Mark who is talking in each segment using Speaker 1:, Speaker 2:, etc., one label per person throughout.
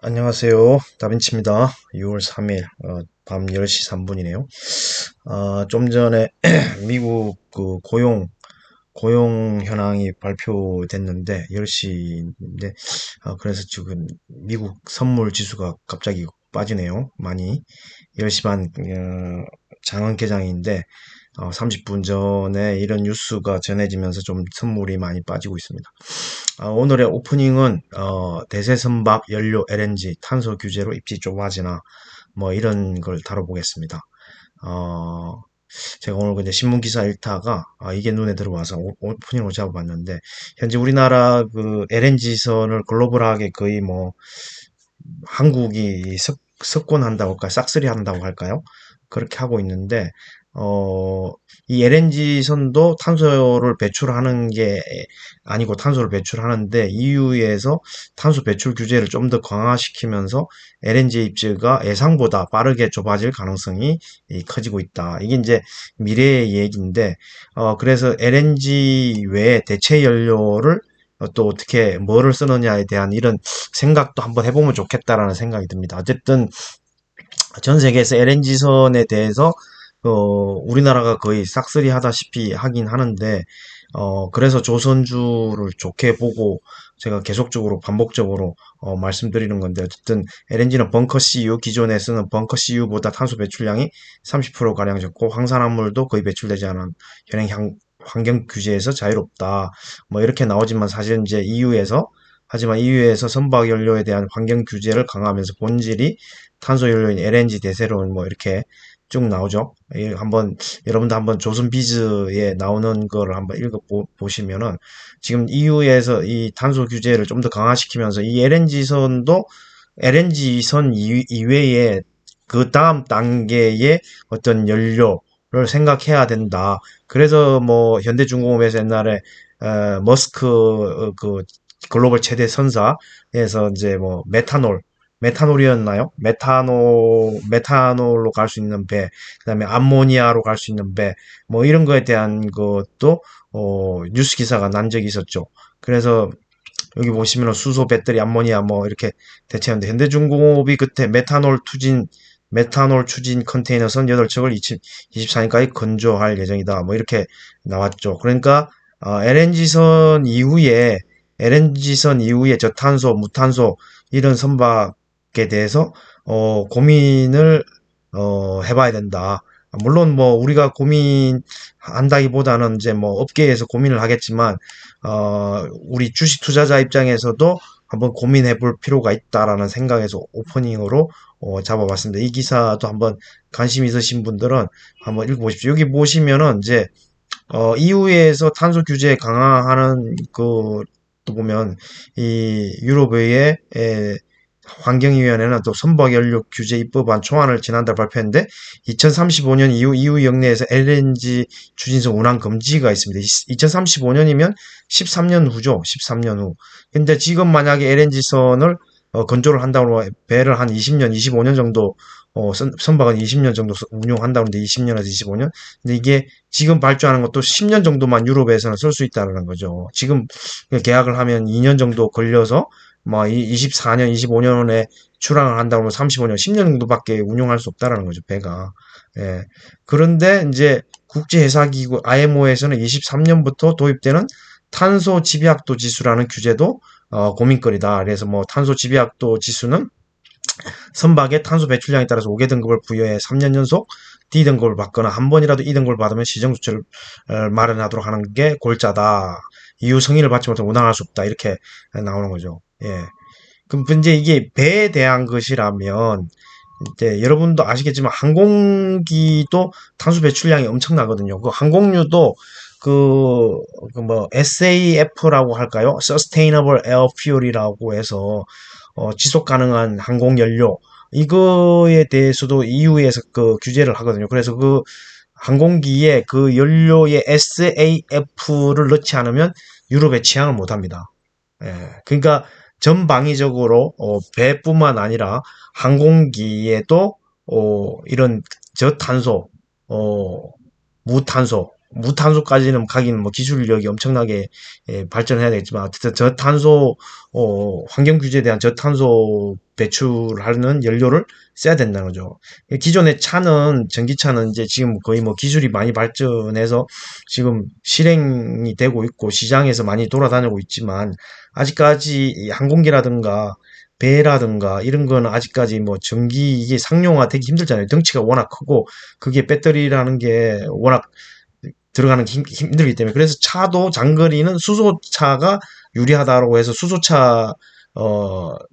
Speaker 1: 안녕하세요. 다빈치입니다. 6월 3일, 밤 10시 3분이네요. 좀 전에 미국 그 고용 현황이 발표됐는데, 10시인데, 그래서 지금 미국 선물 지수가 갑자기 빠지네요. 많이. 10시 반, 장안 개장인데, 30분 전에 이런 뉴스가 전해지면서 좀 선물이 많이 빠지고 있습니다. 오늘의 오프닝은 대세선박 연료 LNG 탄소 규제로 입지 좁아지나 뭐 이런 걸 다뤄보겠습니다. 어, 제가 오늘 이제 신문 기사 읽다가 이게 눈에 들어와서 오프닝으로 잡아봤는데 현재 우리나라 그 LNG 선을 글로벌하게 거의 뭐 한국이 석권한다고 할까요? 싹쓸이 한다고 할까요? 그렇게 하고 있는데, 이 LNG 선도 탄소를 배출하는 게 아니고 탄소를 배출하는데 EU에서 탄소 배출 규제를 좀 더 강화시키면서 LNG 입지가 예상보다 빠르게 좁아질 가능성이 커지고 있다. 이게 이제 미래의 얘기인데, 그래서 LNG 외에 대체 연료를 또 어떻게 뭐를 쓰느냐에 대한 이런 생각도 한번 해보면 좋겠다라는 생각이 듭니다. 어쨌든 전 세계에서 LNG선에 대해서 우리나라가 거의 싹쓸이 하다시피 하긴 하는데 그래서 조선주를 좋게 보고 제가 계속적으로 반복적으로 말씀드리는 건데 어쨌든 LNG는 벙커 CU 기존에 쓰는 벙커 CU보다 탄소 배출량이 30%가량 적고 황산화물도 거의 배출되지 않은 현행 환경 규제에서 자유롭다. 뭐 이렇게 나오지만 사실 이제 하지만 EU에서 선박 연료에 대한 환경 규제를 강화하면서 본질이 탄소 연료인 LNG 대세론 뭐 이렇게 쭉 나오죠. 한번 여러분도 한번 조선 비즈에 나오는 거를 한번 읽어 보시면은 지금 EU에서 이 탄소 규제를 좀 더 강화시키면서 이 LNG 선 이외에 그 다음 단계의 어떤 연료를 생각해야 된다. 그래서 뭐 현대중공업에서 옛날에 머스크 그 글로벌 최대 선사에서 이제 뭐 메탄올이었나요? 메탄올로 갈 수 있는 배, 그다음에 암모니아로 갈 수 있는 배, 뭐 이런 거에 대한 것도 뉴스 기사가 난 적이 있었죠. 그래서 여기 보시면 수소, 배터리, 암모니아 뭐 이렇게 대체하는데 현대중공업이 그때 메탄올 추진 컨테이너선 8척을 2024년까지 건조할 예정이다. 뭐 이렇게 나왔죠. 그러니까 LNG선 이후에 저탄소, 무탄소 이런 선박에 대해서 고민을 해봐야 된다. 물론 뭐 우리가 고민한다기보다는 이제 뭐 업계에서 고민을 하겠지만 우리 주식 투자자 입장에서도 한번 고민해 볼 필요가 있다라는 생각에서 오프닝으로 잡아봤습니다. 이 기사도 한번 관심 있으신 분들은 한번 읽어보십시오. 여기 보시면은 이제 EU에서 탄소 규제 강화하는 또 보면 이 유럽의 환경위원회는 또 선박연료 규제 입법안 초안을 지난달 발표했는데 2035년 이후 EU 역내에서 LNG 추진선 운항 금지가 있습니다. 2035년이면 13년 후죠. 13년 후. 근데 지금 만약에 LNG선을 건조를 한다고 배를 한 20년, 25년 정도 선박은 20년 정도 운용한다는데 20년에서 25년. 근데 이게 지금 발주하는 것도 10년 정도만 유럽에서는 쓸 수 있다는 거죠. 지금 계약을 하면 2년 정도 걸려서 뭐 24년, 25년에 출항을 한다고 하면 35년, 10년 정도밖에 운용할 수 없다라는 거죠, 배가. 예. 그런데 이제 국제회사기구 IMO에서는 23년부터 도입되는 탄소 집약도 지수라는 규제도 고민거리다. 그래서 뭐 탄소 집약도 지수는 선박의 탄소 배출량에 따라서 5개 등급을 부여해 3년 연속 D등급을 받거나 한 번이라도 E등급을 받으면 시정 조치를 마련하도록 하는 게 골자다. 이후 승인을 받지 못하면 운항할 수 없다. 이렇게 나오는 거죠. 예. 그럼 이제 이게 배에 대한 것이라면 이제 여러분도 아시겠지만 항공기도 탄소 배출량이 엄청나거든요. 그 항공유도 뭐 SAF라고 할까요? Sustainable Air Fuel이라고 해서 지속 가능한 항공 연료 이거에 대해서도 EU에서 그 규제를 하거든요. 그래서 그 항공기에 그 연료에 SAF를 넣지 않으면 유럽에 취항을 못 합니다. 예. 그러니까 전방위적으로 배뿐만 아니라 항공기에도 이런 저탄소, 어, 무탄소 무탄소까지는 가기는 뭐 기술력이 엄청나게 발전해야 되겠지만 어쨌든 저탄소 환경 규제에 대한 저탄소 배출하는 연료를 써야 된다는 거죠. 기존의 차는 전기차는 이제 지금 거의 뭐 기술이 많이 발전해서 지금 실행이 되고 있고 시장에서 많이 돌아다니고 있지만 아직까지 이 항공기라든가 배라든가 이런 거는 아직까지 뭐 전기 이게 상용화 되기 힘들잖아요. 덩치가 워낙 크고 그게 배터리라는 게 워낙 들어가는 게 힘들기 때문에 그래서 차도 장거리는 수소차가 유리하다고 해서 수소차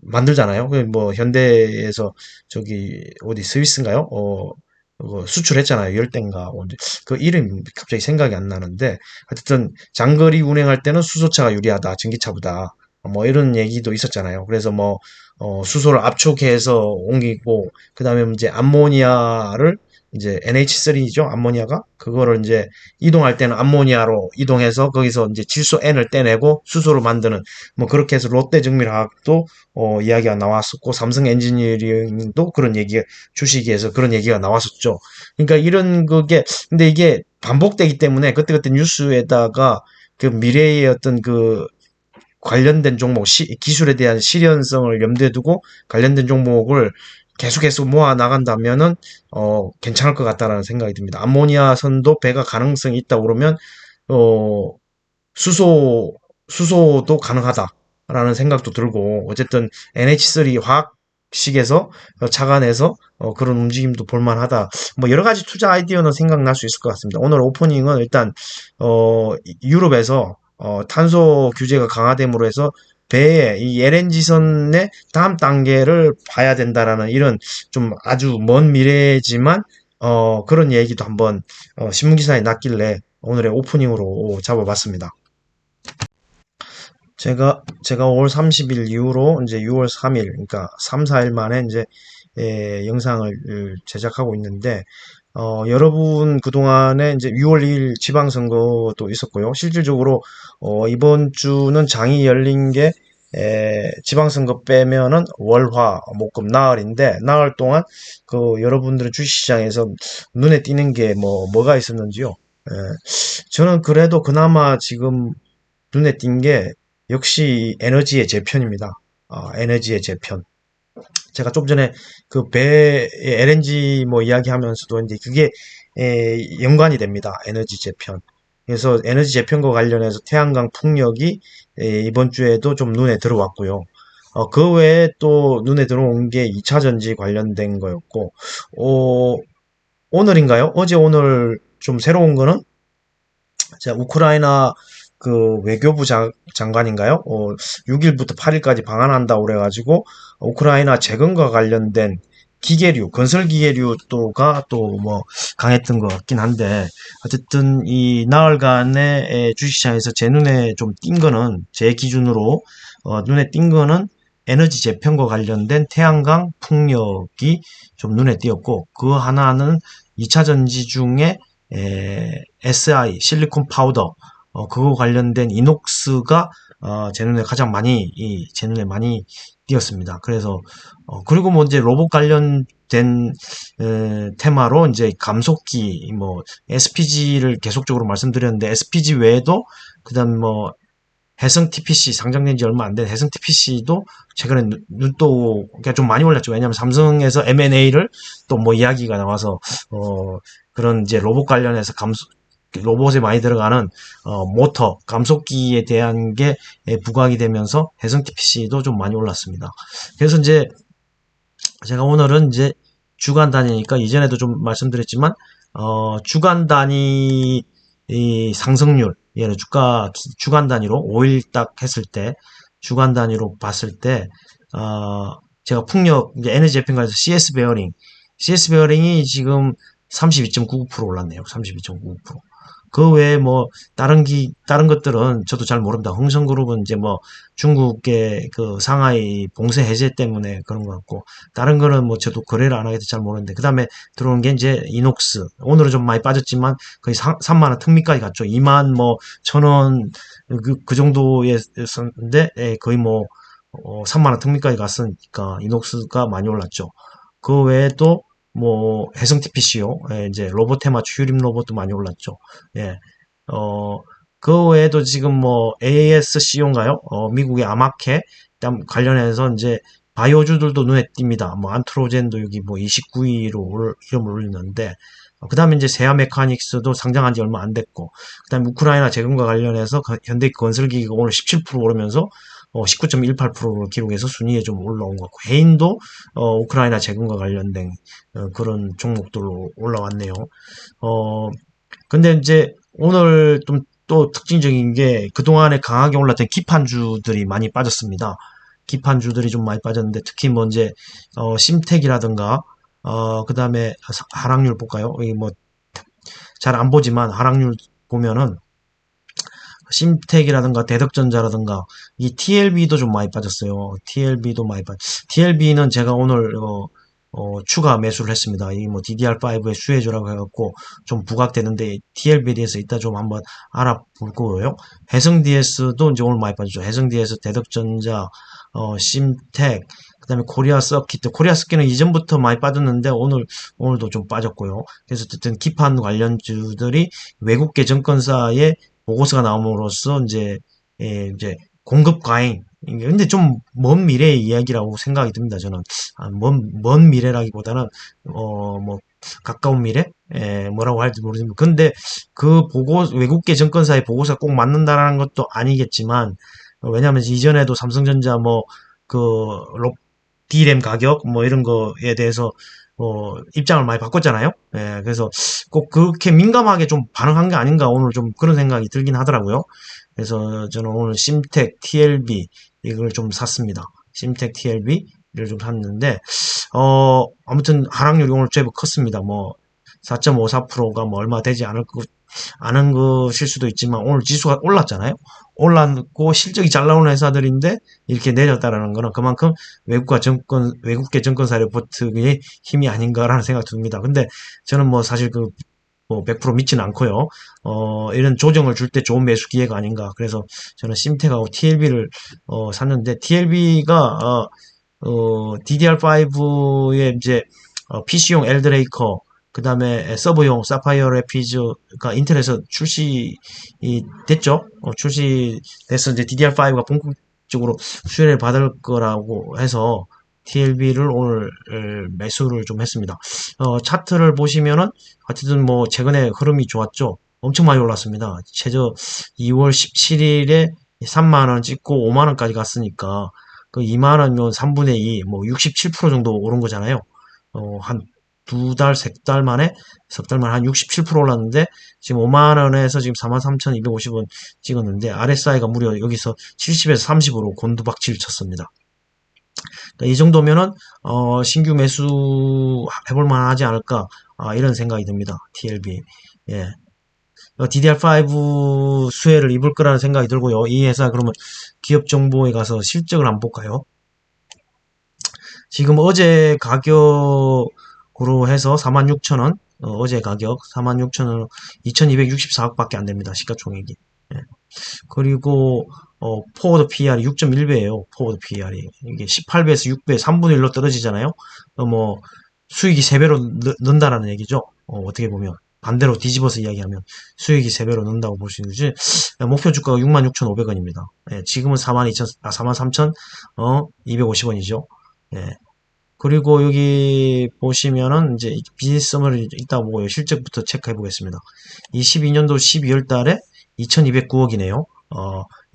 Speaker 1: 만들잖아요. 뭐 현대에서 저기 어디 스위스인가요? 그거 수출했잖아요. 열대인가 언제 그 이름이 갑자기 생각이 안 나는데 하여튼 장거리 운행할 때는 수소차가 유리하다 전기차보다 뭐 이런 얘기도 있었잖아요. 그래서 뭐 수소를 압축해서 옮기고 그다음에 이제 암모니아를 이제 NH3죠. 암모니아가 그거를 이제 이동할 때는 암모니아로 이동해서 거기서 이제 질소 N을 떼내고 수소를 만드는 뭐 그렇게 해서 롯데정밀화학도 이야기가 나왔었고 삼성 엔지니어링도 그런 얘기 주식에서 그런 얘기가 나왔었죠. 그러니까 이런 그게 근데 이게 반복되기 때문에 그때그때 뉴스에다가 그 미래의 어떤 그 관련된 종목, 기술에 대한 실현성을 염두에 두고 관련된 종목을 계속 모아 나간다면은 괜찮을 것 같다라는 생각이 듭니다. 암모니아선도 배가 가능성이 있다 그러면 어 수소 수소도 가능하다라는 생각도 들고 어쨌든 NH3 화학식에서 착안해서 그런 움직임도 볼만하다. 뭐 여러 가지 투자 아이디어는 생각날 수 있을 것 같습니다. 오늘 오프닝은 일단 유럽에서 탄소 규제가 강화됨으로 해서 배에 이 LNG선의 다음 단계를 봐야 된다라는 이런 좀 아주 먼 미래지만 그런 얘기도 한번 신문기사에 났길래 오늘의 오프닝으로 잡아봤습니다. 제가 5월 30일 이후로 이제 6월 3일, 그러니까 3, 4일 만에 이제 영상을 제작하고 있는데, 여러분 그동안에 이제 6월 2일 지방선거도 있었고요. 실질적으로, 이번 주는 장이 열린 게, 지방선거 빼면은 월화, 목금, 나흘인데, 나흘 동안 그 여러분들의 주식시장에서 눈에 띄는 게 뭐가 있었는지요? 저는 그래도 그나마 지금 눈에 띈 게 역시 에너지의 재편입니다. 에너지의 재편. 제가 좀 전에 그 배 LNG 뭐 이야기하면서도 이제 그게 연관이 됩니다. 에너지 재편. 그래서 에너지 재편과 관련해서 태양광 풍력이 이번 주에도 좀 눈에 들어왔고요. 그 외에 또 눈에 들어온 게 2차 전지 관련된 거였고, 오늘인가요? 어제 오늘 좀 새로운 거는 제가 우크라이나 그 외교부 장관인가요? 6일부터 8일까지 방한한다고 그래가지고 우크라이나 재건과 관련된 기계류, 건설 기계류가 또 뭐 강했던 것 같긴 한데 어쨌든 이 나흘간의 주식시장에서 제 눈에 좀 띈 거는 제 기준으로 눈에 띈 거는 에너지 재편과 관련된 태양광 풍력이 좀 눈에 띄었고 그 하나는 2차 전지 중에 SI 실리콘 파우더 그거 관련된 이녹스가 제 눈에 많이 띄었습니다. 그래서 그리고 뭐 이제 로봇 관련된 테마로 이제 감속기 뭐 SPG를 계속적으로 말씀드렸는데 SPG 외에도 그다음 뭐 해성 TPC 상장된 지 얼마 안 된 해성 TPC도 최근에 눈도 좀 많이 올랐죠. 왜냐하면 삼성에서 M&A를 또 뭐 이야기가 나와서 그런 이제 로봇 관련해서 로봇에 많이 들어가는 모터 감속기에 대한 게 부각이 되면서 해성 TPC도 좀 많이 올랐습니다. 그래서 이제 제가 오늘은 이제 주간 단위니까 이전에도 좀 말씀드렸지만 주간 단위 이 상승률 얘를 주간 단위로 5일 딱 했을 때 주간 단위로 봤을 때 제가 풍력 이제 에너지 재평가에서 CS 베어링이 지금 32.99% 올랐네요. 32.99%. 그 외에 뭐 다른 것들은 저도 잘 모릅니다. 흥성그룹은 이제 뭐 중국의 그 상하이 봉쇄 해제 때문에 그런 것 같고 다른 거는 뭐 저도 거래를 안 하게 돼서 잘 모르는데 그다음에 들어온 게 이제 이녹스. 오늘은 좀 많이 빠졌지만 거의 3만 원 턱밑까지 갔죠. 2만 뭐 1,000원 그 정도였었는데 거의 뭐 3만 원 턱밑까지 갔으니까 이녹스가 많이 올랐죠. 그 외에 또 뭐 해성 TPC요. 예, 이제 로보테마 추유림 로봇도 많이 올랐죠. 예. 어, 그 외에도 지금 뭐 ASCO인가요? 미국의 아마케 관련해서 이제 바이오주들도 눈에 띕니다. 뭐 안트로젠도 여기 뭐 29위로 이름을 올리는데 그 다음에 이제 세아 메카닉스도 상장한 지 얼마 안 됐고 그 다음에 우크라이나 재건과 관련해서 현대 건설기기가 오늘 17% 오르면서 19.18%를 기록해서 순위에 좀 올라온 것 같고 해인도 우크라이나 재건과 관련된 그런 종목들로 올라왔네요. 어, 근데 이제 오늘 좀 또 특징적인 게 그동안에 강하게 올랐던 기판주들이 많이 빠졌습니다. 기판주들이 좀 많이 빠졌는데 특히 뭐 이제 심택이라든가 그다음에 하락률 볼까요? 여기 뭐 잘 안 보지만 하락률 보면은 심택이라든가 대덕전자라든가 이 TLB도 좀 많이 빠졌어요. TLB도 많이 TLB는 제가 오늘 추가 매수를 했습니다. 이 뭐 DDR5의 수혜주라고 해갖고 좀 부각되는데 TLB에 대해서 이따 좀 한번 알아볼 거고요. 해성 DS도 이제 오늘 많이 빠졌죠. 해성 DS, 대덕전자, 심택, 그다음에 코리아 서킷. 코리아 서킷은 이전부터 많이 빠졌는데 오늘도 좀 빠졌고요. 그래서 어쨌든 기판 관련주들이 외국계 증권사의 보고서가 나옴으로써 이제 공급 과잉. 근데 좀 먼 미래의 이야기라고 생각이 듭니다. 저는 먼 미래라기보다는 뭐 가까운 미래, 뭐라고 할지 모르지만 근데 그 외국계 증권사의 보고서가 꼭 맞는다라는 것도 아니겠지만 왜냐하면 이전에도 삼성전자 뭐그 D램 가격 뭐 이런 거에 대해서 입장을 많이 바꿨잖아요. 예, 그래서 꼭 그렇게 민감하게 좀 반응한 게 아닌가 오늘 좀 그런 생각이 들긴 하더라고요. 그래서 저는 오늘 심텍 TLB 이걸 좀 샀습니다. 심텍 TLB를 좀 샀는데 아무튼 하락률이 오늘 제법 컸습니다. 뭐 4.54%가 뭐 얼마 되지 않은 것일 수도 있지만 오늘 지수가 올랐잖아요. 올랐고 실적이 잘 나오는 회사들인데 이렇게 내렸다라는 거는 그만큼 외국계 증권사 리포트의 힘이 아닌가라는 생각이 듭니다. 근데 저는 뭐 사실 뭐 100% 믿지는 않고요. 이런 조정을 줄 때 좋은 매수 기회가 아닌가. 그래서 저는 심택하고 TLB를 샀는데 TLB가 DDR5의 이제 PC용 엘드레이커 그 다음에 서버용 사파이어 레피즈가 인텔에서 출시 됐죠. 출시돼서 이제 DDR5가 본격적으로 수혜를 받을 거라고 해서 TLB를 오늘 매수를 좀 했습니다. 차트를 보시면은 어쨌든 뭐 최근에 흐름이 좋았죠. 엄청 많이 올랐습니다. 최저 2월 17일에 3만원 찍고 5만원까지 갔으니까 그 2만원이면 3분의 2, 뭐 67% 정도 오른 거잖아요. 한 두 달, 석 달 만에 한 67% 올랐는데, 지금 5만원에서 지금 43,250원 찍었는데, RSI가 무려 여기서 70에서 30으로 곤두박질 쳤습니다. 그러니까 이 정도면은, 신규 매수 해볼 만하지 않을까, 이런 생각이 듭니다. TLB. 예. DDR5 수혜를 입을 거라는 생각이 들고요. 이 회사 그러면 기업 정보에 가서 실적을 한번 볼까요? 지금 어제 가격으로 해서 46,000원, 어제 가격 46,000원, 2264억밖에 안 됩니다. 시가총액이. 예. 그리고 포워드 PR이 6.1배예요. 포워드 PR이 이게 18배에서 6배, 3분의 1로 떨어지잖아요. 뭐 수익이 3배로 는다라는 얘기죠. 어떻게 보면 반대로 뒤집어서 이야기하면 수익이 3배로 는다고 볼 수 있는지 목표 주가가 66,500원입니다. 예, 지금은 43,250원이죠. 예. 그리고 여기 보시면은 이제 비즈니스 서머리 이따 보고요. 실적부터 체크해 보겠습니다. 22년도 12월 달에 2209억이네요.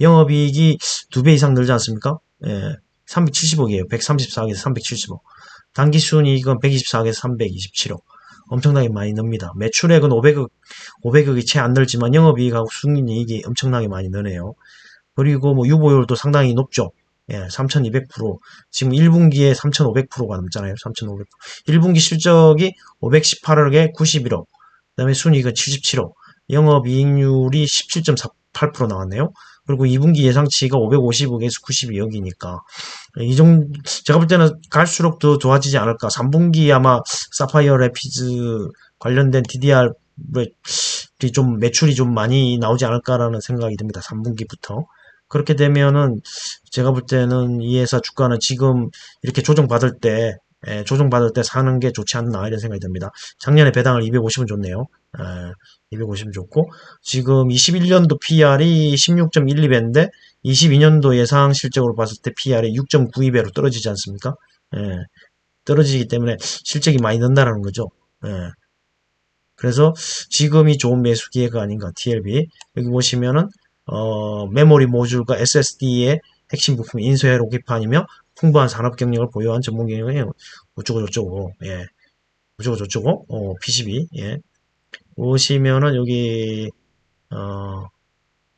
Speaker 1: 영업이익이 2배 이상 늘지 않습니까? 예. 370억이에요. 134억에서 370억. 당기순이익은 124억에서 327억. 엄청나게 많이 늡니다. 매출액은 500억이 채 안 늘지만 영업이익하고 순이익이 엄청나게 많이 느네요. 그리고 뭐 유보율도 상당히 높죠. 예, 3200%. 지금 1분기에 3500%가 넘잖아요. 3500%. 1분기 실적이 518억에 91억. 그 다음에 순이익은 77억. 영업이익률이 17.48% 나왔네요. 그리고 2분기 예상치가 550억에서 92억이니까 제가 볼 때는 갈수록 더 좋아지지 않을까. 3분기 아마 사파이어 레피즈 관련된 DDR이 좀 매출이 좀 많이 나오지 않을까라는 생각이 듭니다. 3분기부터. 그렇게 되면은 제가 볼 때는 이 회사 주가는 지금 이렇게 조정받을 때 조정받을 때 사는 게 좋지 않나 이런 생각이 듭니다. 작년에 배당을 250은 줬네요. 250은 좋고 지금 21년도 PR이 16.12배인데 22년도 예상 실적으로 봤을 때 PR이 6.92배로 떨어지지 않습니까? 예, 떨어지기 때문에 실적이 많이 는다라는 거죠. 예, 그래서 지금이 좋은 매수 기회가 아닌가 TLB 여기 보시면은 메모리 모듈과 SSD의 핵심 부품 인쇄로 기판이며 풍부한 산업 경력을 보유한 전문 경영이 어쩌고 저쩌고 예 어쩌고 저쩌고 PCB 예 보시면은 여기 어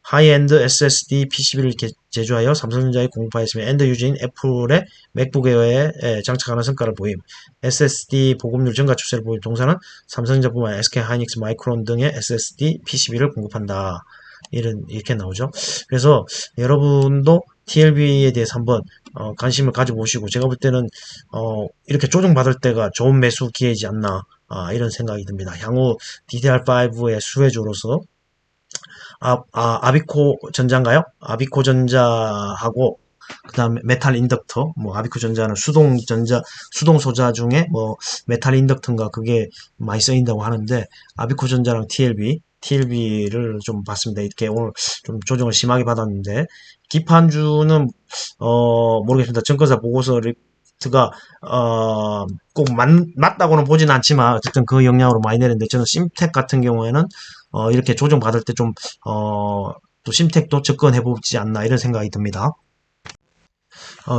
Speaker 1: 하이엔드 SSD PCB를 제조하여 삼성전자에 공급하였으며 엔드 유저인 애플의 맥북 에어에 장착하는 성과를 보임. SSD 보급률 증가 추세를 보인 동사는 삼성전자뿐만 아니라 SK 하이닉스 마이크론 등의 SSD PCB를 공급한다. 이렇게 나오죠. 그래서 여러분도 TLB에 대해서 한번 관심을 가져보시고 제가 볼 때는 이렇게 조정받을 때가 좋은 매수 기회이지 않나 이런 생각이 듭니다. 향후 DDR5의 수혜주로서 아비코 전자인가요? 아비코 전자하고 그다음에 메탈 인덕터 뭐 아비코 전자는 수동 전자 수동 소자 중에 뭐 메탈 인덕터인가 그게 많이 쓰인다고 하는데 아비코 전자랑 TLB를 좀 봤습니다. 이렇게 오늘 좀 조정을 심하게 받았는데 기판주는 모르겠습니다. 증권사 보고서 리트가 꼭 맞다고는 보진 않지만 어쨌든 그 영향으로 많이 내렸는데 저는 심텍 같은 경우에는 이렇게 조정받을 때 좀, 또 심택도 접근해보지 않나 이런 생각이 듭니다.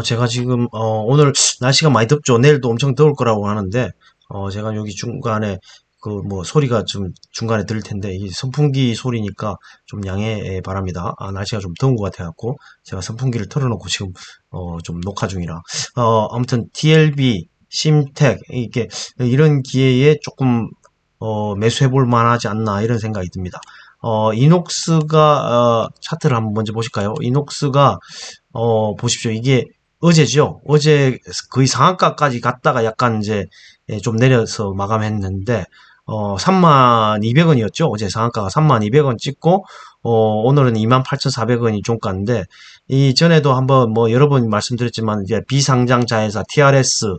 Speaker 1: 제가 지금, 오늘 날씨가 많이 덥죠. 내일도 엄청 더울 거라고 하는데, 제가 여기 중간에 그 뭐 소리가 좀 중간에 들릴 텐데, 이 선풍기 소리니까 좀 양해 바랍니다. 날씨가 좀 더운 것 같아갖고, 제가 선풍기를 틀어놓고 지금, 좀 녹화 중이라. 아무튼 TLB, 심택, 이게, 이런 기회에 조금 매수해볼 만하지 않나 이런 생각이 듭니다. 이녹스가 차트를 한번 먼저 보실까요? 이녹스가 보십시오. 이게 어제죠. 어제 거의 상한가까지 갔다가 약간 이제 좀 내려서 마감했는데 32,200원이었죠. 어제 상한가가 32,200원 찍고 오늘은 28,400원이 종가인데 이 전에도 한번 뭐 여러 번 말씀드렸지만 이제 비상장 자회사 TRS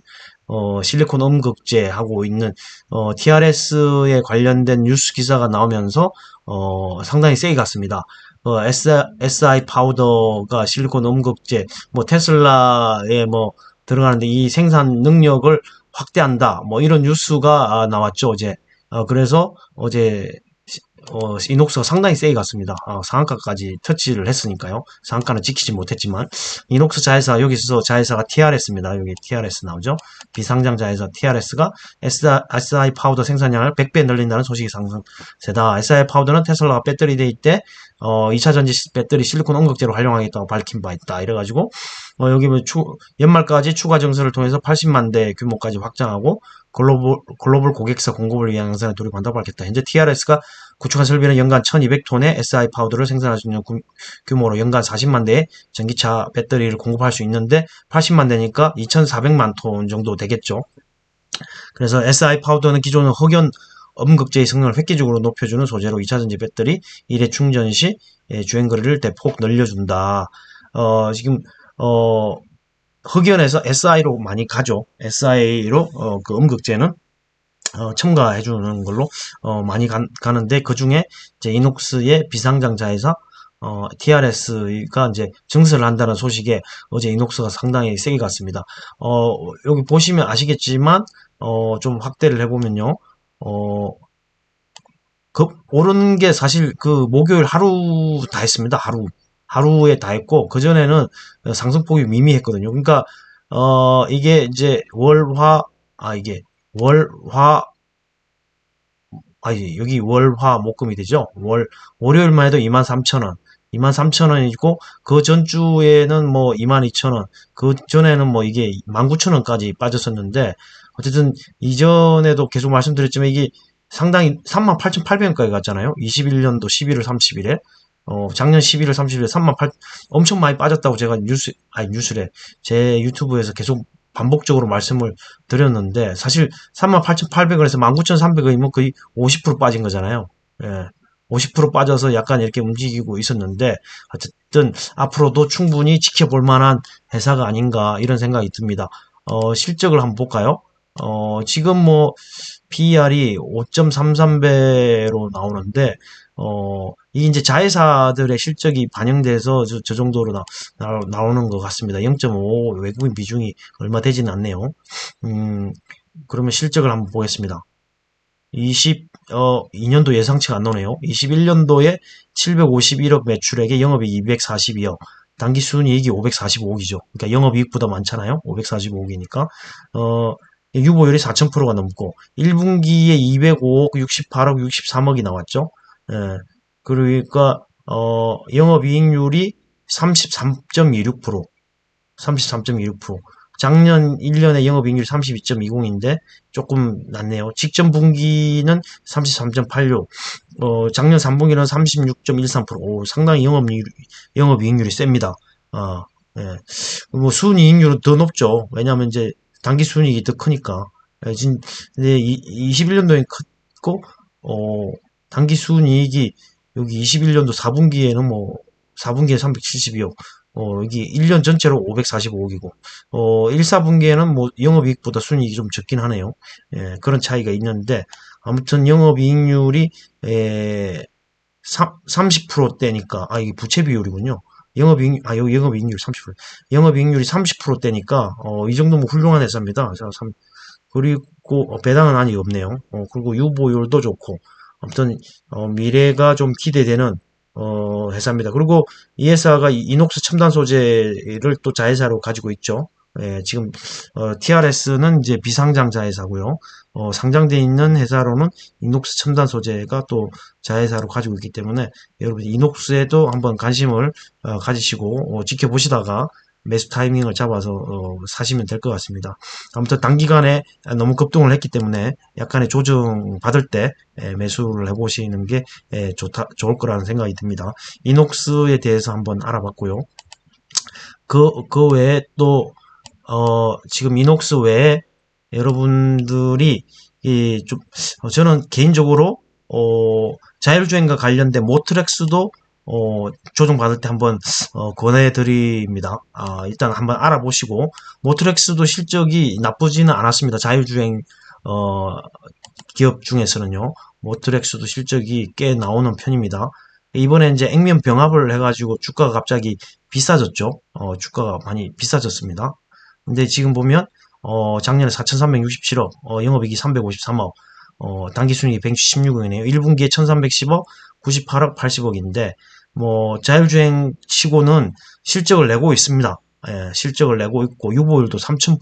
Speaker 1: 실리콘 음극재 하고 있는 TRS에 관련된 뉴스 기사가 나오면서 상당히 세게 갔습니다. SI 파우더가 실리콘 음극재 뭐 테슬라에 뭐 들어가는데 이 생산 능력을 확대한다. 뭐 이런 뉴스가 나왔죠, 어제. 그래서 어제 이녹스가 상당히 세게 갔습니다. 상한가까지 터치를 했으니까요. 상한가는 지키지 못했지만 이녹스 자회사 여기서 자회사가 TRS입니다. 여기 TRS 나오죠. 비상장 자회사 TRS가 SI 파우더 생산량을 100배 늘린다는 소식이 상승세다. SI 파우더는 테슬라가 배터리 데이 때 2차 전지 배터리 실리콘 음극재로 활용하겠다고 밝힌 바 있다. 이래가지고 여기 뭐 연말까지 추가 증설을 통해서 80만 대 규모까지 확장하고 글로벌 고객사 공급을 위한 양산에 돌입한다고 밝혔다. 현재 TRS가 구축한 설비는 연간 1200톤의 SI 파우더를 생산할 수 있는 규모로 연간 40만 대의 전기차 배터리를 공급할 수 있는데 80만 대니까 2400만 톤 정도 되겠죠. 그래서 SI 파우더는 기존의 흑연 음극재의 성능을 획기적으로 높여주는 소재로 2차전지 배터리 1회 충전 시 주행거리를 대폭 늘려준다. 지금 흑연에서 SI로 많이 가죠. SI로 그 음극재는 첨가해주는 걸로 많이 가는데 그 중에 이제 이녹스의 비상장자에서 TRS가 이제 증설을 한다는 소식에 어제 이녹스가 상당히 세게 갔습니다. 여기 보시면 아시겠지만 좀 확대를 해보면요. 오른 게 사실 그 목요일 하루 다 했습니다. 하루에 다 했고 그전에는 상승폭이 미미했거든요. 그러니까 이게 이제 이게 월화 여기 월화 목금이 되죠. 월요일만 해도 23,000원 23,000원이고 그 전주에는 뭐 22,000원 그 전에는 뭐 이게 19,000원까지 빠졌었는데 어쨌든 이전에도 계속 말씀드렸지만 이게 상당히 38,800원까지 갔잖아요. 21년도 11월 30일에 작년 11월 30일에 38 엄청 많이 빠졌다고 제가 뉴스래 제 유튜브에서 계속 반복적으로 말씀을 드렸는데 사실 38,800원에서 19,300원이면 거의 50% 빠진 거잖아요. 예. 50% 빠져서 약간 이렇게 움직이고 있었는데 어쨌든 앞으로도 충분히 지켜볼 만한 회사가 아닌가 이런 생각이 듭니다. 실적을 한번 볼까요? 지금 뭐 PER이 5.33배로 나오는데, 이게 이제 자회사들의 실적이 반영돼서 저 정도로 나오는 것 같습니다. 0.5 외국인 비중이 얼마 되지는 않네요. 그러면 실적을 한번 보겠습니다. 2년도 예상치가 안 나오네요. 21년도에 751억 매출액에 영업이익 242억, 당기순이익이 545억이죠. 그러니까 영업이익보다 많잖아요. 545억이니까. 유보율이 4000%가 넘고, 1분기에 205억, 68억, 63억이 나왔죠. 예, 그러니까, 영업이익률이 33.26%, 33.26%. 작년 1년에 영업이익률이 32.20인데 조금 낮네요. 직전 분기는 33.86, 작년 3분기는 36.13%. 오, 상당히 영업이익률이 셉니다. 예. 뭐 순이익률은 더 높죠. 왜냐하면 이제 당기 순이익이 더 크니까. 예, 근데 21년도에 컸고, 당기 순이익이 여기 21년도 4분기에는 뭐 4분기에 372억, 여기 1년 전체로 545억이고, 1, 4분기에는 뭐 영업이익보다 순이익이 좀 적긴 하네요. 예, 그런 차이가 있는데, 아무튼 영업이익률이, 30%대니까, 이게 부채 비율이군요. 여기 영업이익률 30%. 영업이익률이 30%대니까, 이 정도면 훌륭한 회사입니다. 그리고, 배당은 아니 없네요. 그리고 유보율도 좋고, 아무튼, 미래가 좀 기대되는, 회사입니다. 그리고 이 회사가 이녹스 첨단 소재를 또 자회사로 가지고 있죠. 예, 지금 TRS는 이제 비상장 자회사고요. 상장돼 있는 회사로는 이녹스 첨단 소재가 또 자회사로 가지고 있기 때문에 여러분 이녹스에도 한번 관심을 가지시고 지켜보시다가 매수 타이밍을 잡아서 사시면 될 것 같습니다. 아무튼 단기간에 너무 급등을 했기 때문에 약간의 조정 받을 때 매수를 해보시는 게 좋을 거라는 생각이 듭니다. 이녹스에 대해서 한번 알아봤고요. 그 외에 또 지금 이녹스 외에 여러분들이 저는 개인적으로 자율주행과 관련된 모트렉스도 조정받을 때 한번 권해드립니다. 일단 한번 알아보시고, 모트렉스도 실적이 나쁘지는 않았습니다. 자율주행 기업 중에서는요. 모트렉스도 실적이 꽤 나오는 편입니다. 이번에 이제 액면 병합을 해가지고 주가가 갑자기 비싸졌죠. 주가가 많이 비싸졌습니다. 근데 지금 보면 작년에 4,367억, 영업이익이 353억, 당기순이익이 176억이네요. 1분기에 1,310억, 98억, 80억인데 뭐 자율주행 치고는 실적을 내고 있습니다. 예, 실적을 내고 있고 유보율도 3,000%,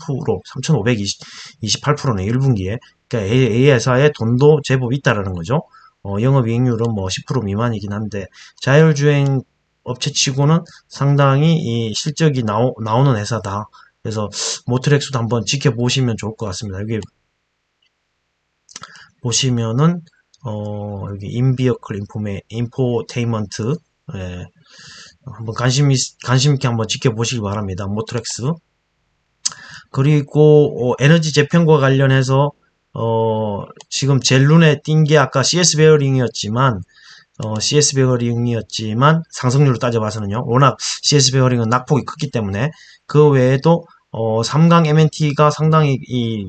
Speaker 1: 3,528%네 1분기에. 그러니까 A 회사에 돈도 제법 있다라는 거죠. 영업이익률은 뭐 10% 미만이긴 한데 자율주행 업체치고는 상당히 이 실적이 나오는 회사다. 그래서 모트렉스도 한번 지켜보시면 좋을 것 같습니다. 여기 보시면은 여기 인비어클 인포테인먼트, 예, 한번 관심 있게 한번 지켜보시기 바랍니다. 모트렉스. 그리고 에너지 재편과 관련해서 지금 제일 눈에 띈 게 아까 CS 베어링이었지만 상승률을 따져봐서는요. 워낙 CS 베어링은 낙폭이 크기 때문에 그 외에도 삼강 MNT가 상당히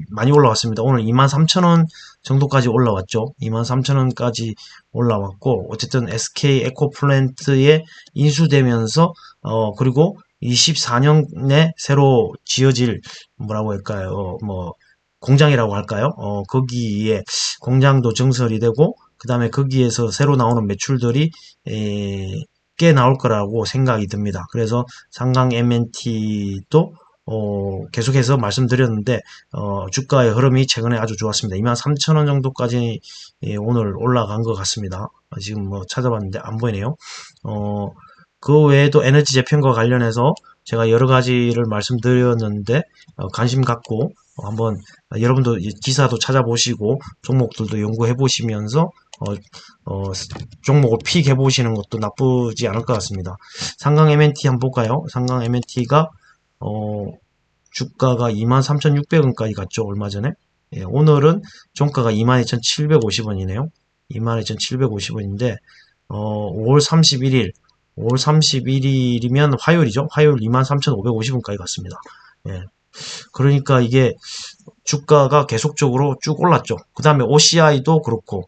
Speaker 1: 많이 올라왔습니다. 오늘 23,000원 정도까지 올라왔죠. 23,000원까지 올라왔고 어쨌든 SK 에코플랜트에 인수되면서 그리고 24년에 새로 지어질 뭐라고 할까요? 뭐 공장이라고 할까요? 거기에 공장도 증설이 되고 그 다음에 거기에서 새로 나오는 매출들이 꽤 나올 거라고 생각이 듭니다. 그래서 상강 MNT도 계속해서 말씀드렸는데 주가의 흐름이 최근에 아주 좋았습니다. 23,000원 정도까지 오늘 올라간 것 같습니다. 지금 뭐 찾아봤는데 안 보이네요. 그 외에도 에너지 재편과 관련해서 제가 여러 가지를 말씀드렸는데 관심 갖고 한번 여러분도 기사도 찾아보시고 종목들도 연구해 보시면서 종목을 픽해 보시는 것도 나쁘지 않을 것 같습니다. 상강 MNT 한번 볼까요? 상강 MNT가 주가가 23,600원까지 갔죠. 얼마 전에. 예, 오늘은 종가가 22,750원이네요. 22,750원인데 5월 31일이면 화요일이죠. 화요일 23,550원까지 갔습니다. 예. 그러니까 이게 주가가 계속적으로 쭉 올랐죠. 그 다음에 OCI도 그렇고,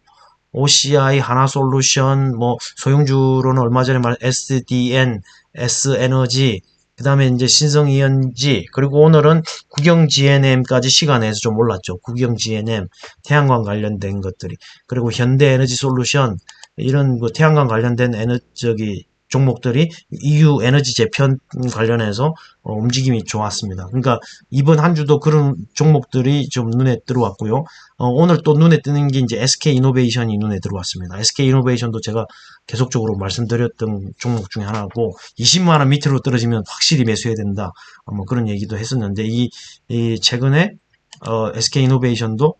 Speaker 1: OCI, 하나솔루션, 뭐, 소형주로는 얼마 전에 말 SDN, S에너지, 그 다음에 이제 신성이언지, 그리고 오늘은 국영 GNM까지 시가 내서 좀 올랐죠. 국영 GNM, 태양광 관련된 것들이. 그리고 현대에너지솔루션, 이런 그 태양광 관련된 저기 종목들이 EU 에너지 재편 관련해서 움직임이 좋았습니다. 그러니까 이번 한 주도 그런 종목들이 좀 눈에 들어왔고요. 오늘 또 눈에 뜨는 게 이제 SK이노베이션이 눈에 들어왔습니다. SK이노베이션도 제가 계속적으로 말씀드렸던 종목 중에 하나고 20만 원 밑으로 떨어지면 확실히 매수해야 된다. 뭐 그런 얘기도 했었는데 이 최근에 SK이노베이션도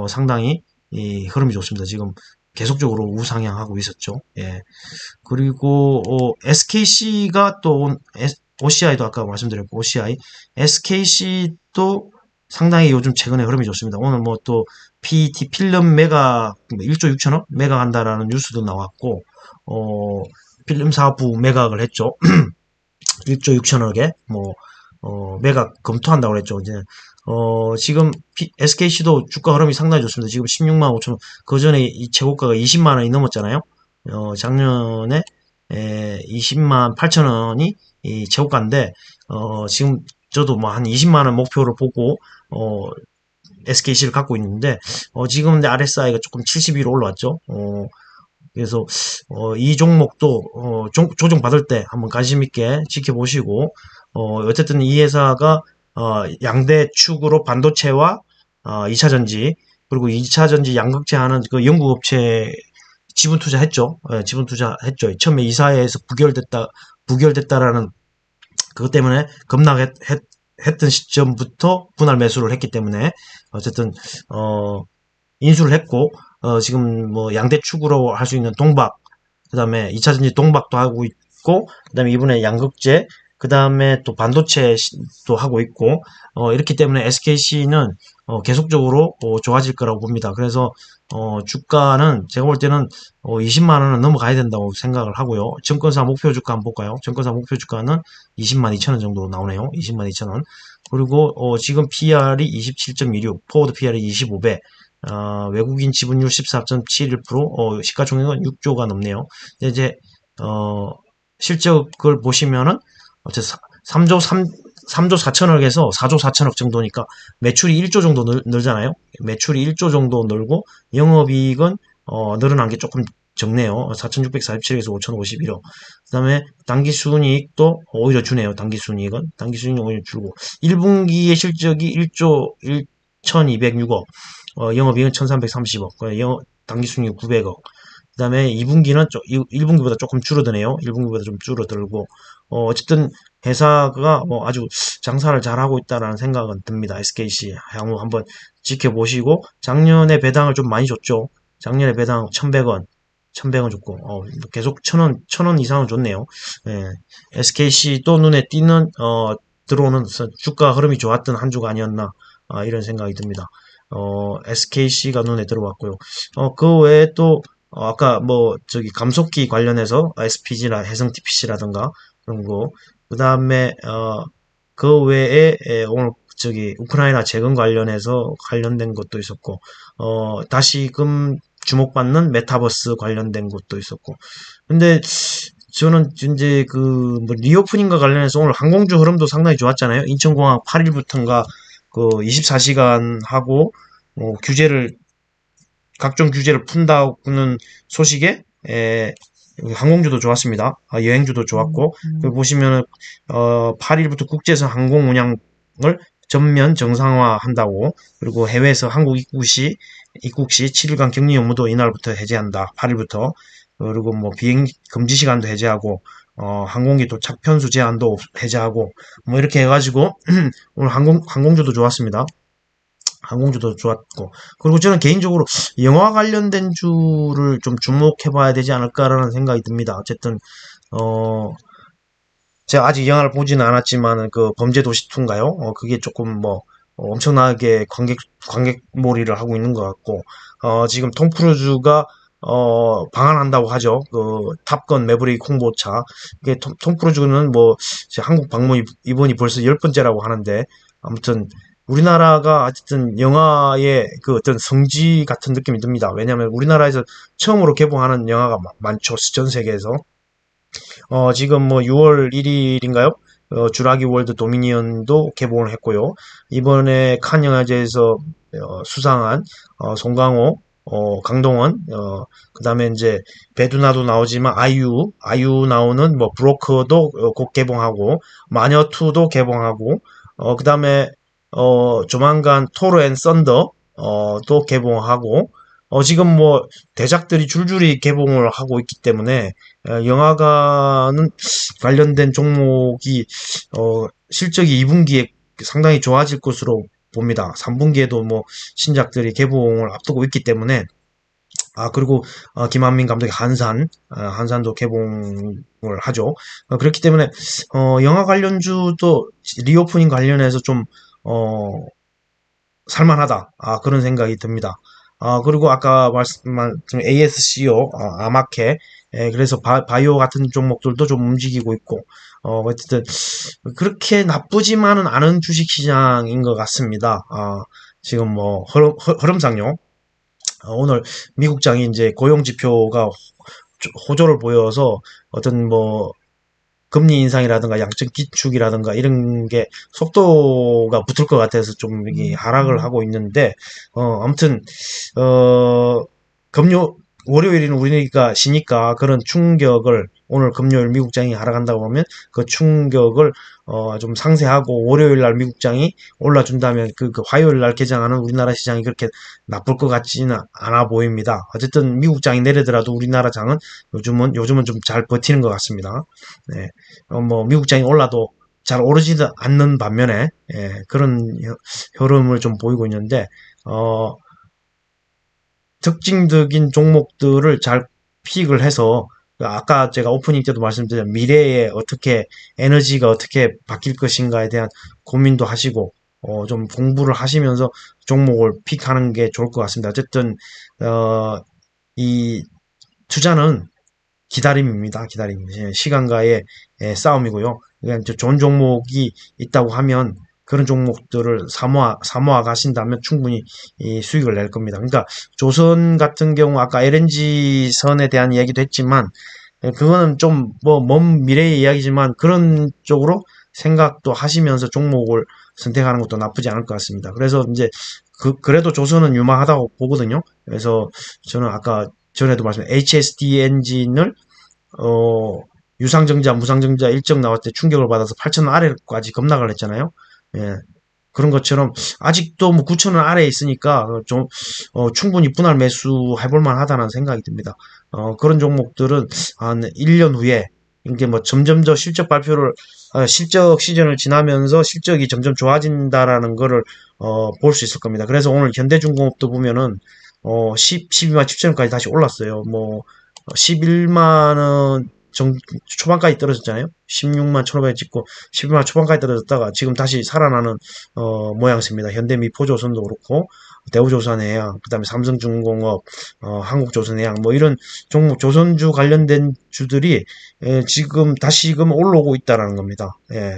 Speaker 1: 상당히 이 흐름이 좋습니다. 지금 계속적으로 우상향하고 있었죠. 예. 그리고 SKC가 또 OCI도 아까 말씀드렸고 OCI, SKC도 상당히 요즘 최근에 흐름이 좋습니다. 오늘 뭐 또 PET 필름 메가 1조 6천억 매각한다라는 뉴스도 나왔고 필름 사부 매각을 했죠. 1조 6천억에 뭐 매각 검토한다고 그랬죠. 이제 지금 SKC도 주가 흐름이 상당히 좋습니다. 지금 16만 5천 원. 그 전에 이 최고가가 20만 원이 넘었잖아요. 작년에 20만 8천 원이 이 최고가인데 지금 저도 뭐 한 20만 원 목표를 보고 SKC를 갖고 있는데 지금 근데 RSI가 조금 70위로 올라왔죠. 그래서 이 종목도 조정 받을 때 한번 관심 있게 지켜보시고 어쨌든 이 회사가 양대 축으로 반도체와 2차 전지 그리고 2차 전지 양극재하는 그 연구 업체 지분 투자했죠. 지분 투자했죠. 처음에 이사회에서 부결됐다라는 그것 때문에 급락했던 시점부터 분할 매수를 했기 때문에 어쨌든 인수를 했고 지금 뭐 양대축으로 할 수 있는 동박 그 다음에 2차전지 동박도 하고 있고 그 다음에 이번에 양극재 그 다음에 또 반도체도 하고 있고 이렇기 때문에 SKC는 계속적으로 좋아질 거라고 봅니다. 그래서 주가는 제가 볼 때는 20만 원은 넘어가야 된다고 생각을 하고요. 증권사 목표 주가 한번 볼까요? 증권사 목표 주가는 20만 2천 원 정도 나오네요. 20만 2천 원. 그리고 지금 PR이 27.26, 포워드 PR이 25배, 외국인 지분율 14.71%, 시가총액은 6조가 넘네요. 이제 실적을 보시면은 3조 4천억에서 4조 4천억 정도니까 매출이 1조 정도 늘잖아요. 매출이 1조 정도 늘고 영업이익은 늘어난 게 조금 적네요. 4,647에서 5,051억. 그 다음에 당기순이익도 오히려 주네요. 당기순이익은 오히려 줄고 1분기의 실적이 1조 1,206억, 영업이익은 1,330억, 당기순이익 900억. 그 다음에 2분기는 1분기보다 조금 줄어드네요. 1분기보다 좀 줄어들고 어쨌든 회사가 아주 장사를 잘하고 있다라는 생각은 듭니다. SKC 향후 한번 지켜보시고 작년에 배당을 좀 많이 줬죠. 작년에 배당 1,100원 줬고 계속 1,000원 이상은 줬네요. 예. SKC 또 눈에 띄는 들어오는 주가 흐름이 좋았던 한 주가 아니었나 이런 생각이 듭니다. SKC가 눈에 들어왔고요. 그 외에 또 아까 뭐 저기 감속기 관련해서 SPG나 해성 TPC라든가 그런 거, 그 다음에 그 외에 오늘 저기 우크라이나 재건 관련해서 관련된 것도 있었고 다시금 주목받는 메타버스 관련된 것도 있었고. 근데 저는 이제 그 뭐 리오프닝과 관련해서 오늘 항공주 흐름도 상당히 좋았잖아요. 인천공항 8일부터인가 그 24시간 하고 각종 규제를 푼다는 소식에 항공주도 좋았습니다. 여행주도 좋았고 보시면은 8일부터 국제선 항공 운항을 전면 정상화한다고, 그리고 해외에서 한국 입국 시 7일간 격리 업무도 이날부터 해제한다. 8일부터. 그리고 뭐 비행 금지 시간도 해제하고 항공기 도착 편수 제한도 해제하고 뭐 이렇게 해가지고 오늘 항공주도 좋았습니다. 항공주도 좋았고, 그리고 저는 개인적으로 영화 관련된 주를 좀 주목해봐야 되지 않을까라는 생각이 듭니다. 어쨌든 제가 아직 영화를 보지는 않았지만 그 범죄도시2인가요? 그게 조금 뭐 엄청나게 관객몰이를 하고 있는 것 같고 지금 톰 크루즈가 방한한다고 하죠. 그 탑건 매브릭 홍보차. 이게 톰 크루즈는 뭐 한국 방문 이번이 벌써 10번째라고 하는데 아무튼 우리나라가 어쨌든 영화의 그 어떤 성지 같은 느낌이 듭니다. 왜냐하면 우리나라에서 처음으로 개봉하는 영화가 많죠. 전 세계에서. 지금 뭐 6월 1일인가요? 주라기 월드 도미니언도 개봉을 했고요. 이번에 칸 영화제에서 수상한 송강호, 강동원, 그다음에 이제 배두나도 나오지만 아이유 나오는 뭐 브로커도 곧 개봉하고 마녀2도 개봉하고 그다음에 조만간 토르 앤 썬더 또 개봉하고 지금 뭐 대작들이 줄줄이 개봉을 하고 있기 때문에 영화관은 관련된 종목이 실적이 2분기에 상당히 좋아질 것으로 봅니다. 3분기에도 뭐 신작들이 개봉을 앞두고 있기 때문에 그리고 김한민 감독의 한산도 개봉을 하죠. 그렇기 때문에 영화 관련주도 리오프닝 관련해서 좀 살만하다. 그런 생각이 듭니다. 그리고 아까 말씀한 ASCO, 아마케, 그래서 바이오 같은 종목들도 좀 움직이고 있고, 어쨌든, 그렇게 나쁘지만은 않은 주식시장인 것 같습니다. 지금 뭐, 흐름상요. 오늘 미국장이 이제 고용지표가 호조를 보여서 어떤 뭐, 금리 인상이라든가 양적 기축이라든가 이런 게 속도가 붙을 것 같아서 좀 이게 하락을 하고 있는데 아무튼 어 금요 월요일에는 우리가 쉬니까 그런 충격을 오늘 금요일 미국장이 하락한다고 하면 그 충격을 좀 상쇄하고 월요일 날 미국장이 올라준다면 그 화요일 날 개장하는 우리나라 시장이 그렇게 나쁠 것 같지는 않아 보입니다. 어쨌든 미국장이 내리더라도 우리나라 장은 요즘은 좀 잘 버티는 것 같습니다. 네. 뭐 미국장이 올라도 잘 오르지도 않는 반면에 그런 흐름을 좀 보이고 있는데 어, 특징적인 종목들을 잘 픽을 해서 아까 제가 오프닝 때도 말씀드린 미래에 어떻게 에너지가 어떻게 바뀔 것인가에 대한 고민도 하시고 좀 공부를 하시면서 종목을 픽하는 게 좋을 것 같습니다. 어쨌든 이 투자는 기다림입니다. 기다림. 시간과의 싸움이고요. 그냥 좋은 종목이 있다고 하면 그런 종목들을 사모아 가신다면 충분히 이 수익을 낼 겁니다. 그러니까 조선 같은 경우 아까 LNG 선에 대한 이야기도 했지만 그거는 좀 뭐 먼 미래의 이야기지만 그런 쪽으로 생각도 하시면서 종목을 선택하는 것도 나쁘지 않을 것 같습니다. 그래서 이제 그래도 조선은 유망하다고 보거든요. 그래서 저는 아까 전에도 말씀 HSD 엔진을 유상증자, 무상증자 일정 나왔을 때 충격을 받아서 8,000원 아래까지 급락을 했잖아요. 예. 그런 것처럼 아직도 뭐 9,000원 아래에 있으니까 좀 충분히 분할 매수 해볼 만하다는 생각이 듭니다. 그런 종목들은 한 1년 후에 이게 뭐 점점 더 실적 발표를 실적 시즌을 지나면서 실적이 점점 좋아진다라는 거를 볼 수 있을 겁니다. 그래서 오늘 현대중공업도 보면은 12만 7천원까지 다시 올랐어요. 뭐 11만 원 초반까지 떨어졌잖아요. 16만 1,500원 찍고 11만 초반까지 떨어졌다가 지금 다시 살아나는 모양새입니다. 현대미포조선도 그렇고 대우조선해양, 그다음에 삼성중공업, 한국조선해양 뭐 이런 종목 조선주 관련된 주들이 지금 올라오고 있다라는 겁니다.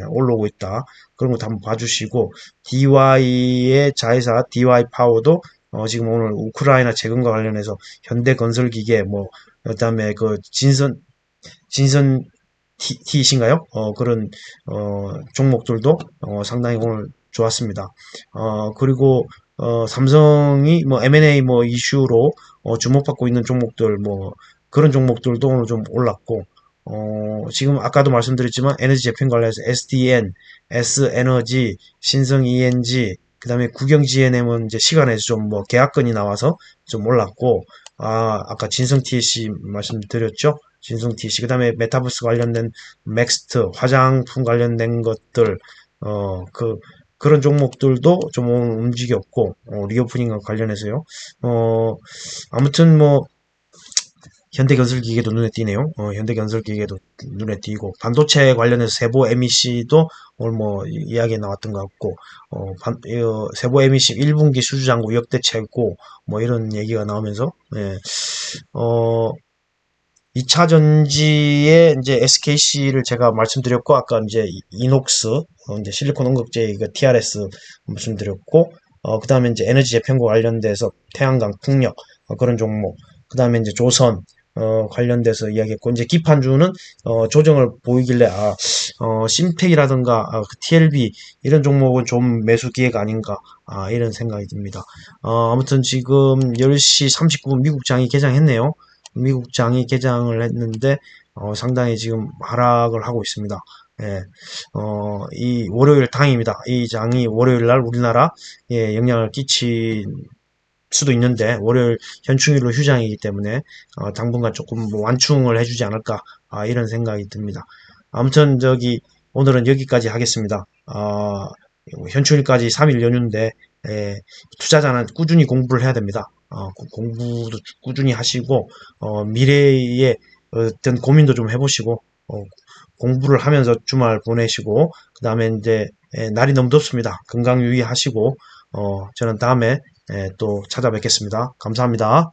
Speaker 1: 올라오고 있다. 그런 것도 한번 봐주시고 DY의 자회사 DY 파워도 지금 오늘 우크라이나 재건과 관련해서 현대건설기계 뭐 그다음에 그 진선 T이신가요? 그런 종목들도 상당히 오늘 좋았습니다. 그리고 삼성이 뭐 M&A 뭐 이슈로 주목받고 있는 종목들 뭐 그런 종목들도 오늘 좀 올랐고 지금 아까도 말씀드렸지만 에너지 재팬 관련해서 SDN, S에너지, 신성 ENG, 그다음에 국영 GNM은 이제 시간에서 좀 뭐 계약건이 나와서 좀 올랐고 아까 진성 TC 말씀드렸죠. 진성 TC 그다음에 메타버스 관련된 맥스트 화장품 관련된 것들 그런 종목들도 좀 움직였고 리오프닝과 관련해서요. 아무튼 뭐 현대건설기계도 눈에 띄네요. 현대건설기계도 눈에 띄고 반도체 관련해서 세보 MEC도 오늘 뭐 이야기에 나왔던 것 같고 세보 MEC 1분기 수주잔고 역대 최고 뭐 이런 얘기가 나오면서 예, 어, 2차 전지에 이제 SKC를 제가 말씀드렸고, 아까 이제 이녹스, 이제 실리콘 원극제 이거 TRS 말씀드렸고, 그 다음에 이제 에너지 재편과 관련돼서 태양광, 풍력, 그런 종목, 그 다음에 이제 조선, 관련돼서 이야기했고, 이제 기판주는, 조정을 보이길래, 심텍이라든가, 그 TLB, 이런 종목은 좀 매수 기회가 아닌가, 이런 생각이 듭니다. 아무튼 지금 10시 39분 미국 장이 개장했네요. 미국 장이 개장을 했는데, 상당히 지금 하락을 하고 있습니다. 예, 이 월요일 당입니다. 이 장이 월요일 날 우리나라에 영향을 끼칠 수도 있는데, 월요일 현충일로 휴장이기 때문에, 당분간 조금 뭐 완충을 해주지 않을까, 이런 생각이 듭니다. 아무튼, 오늘은 여기까지 하겠습니다. 현충일까지 3일 연휴인데, 예, 투자자는 꾸준히 공부를 해야 됩니다. 공부도 꾸준히 하시고, 미래에 어떤 고민도 좀 해보시고, 공부를 하면서 주말 보내시고, 그 다음에 이제, 날이 너무 덥습니다. 건강 유의하시고, 저는 다음에 또 찾아뵙겠습니다. 감사합니다.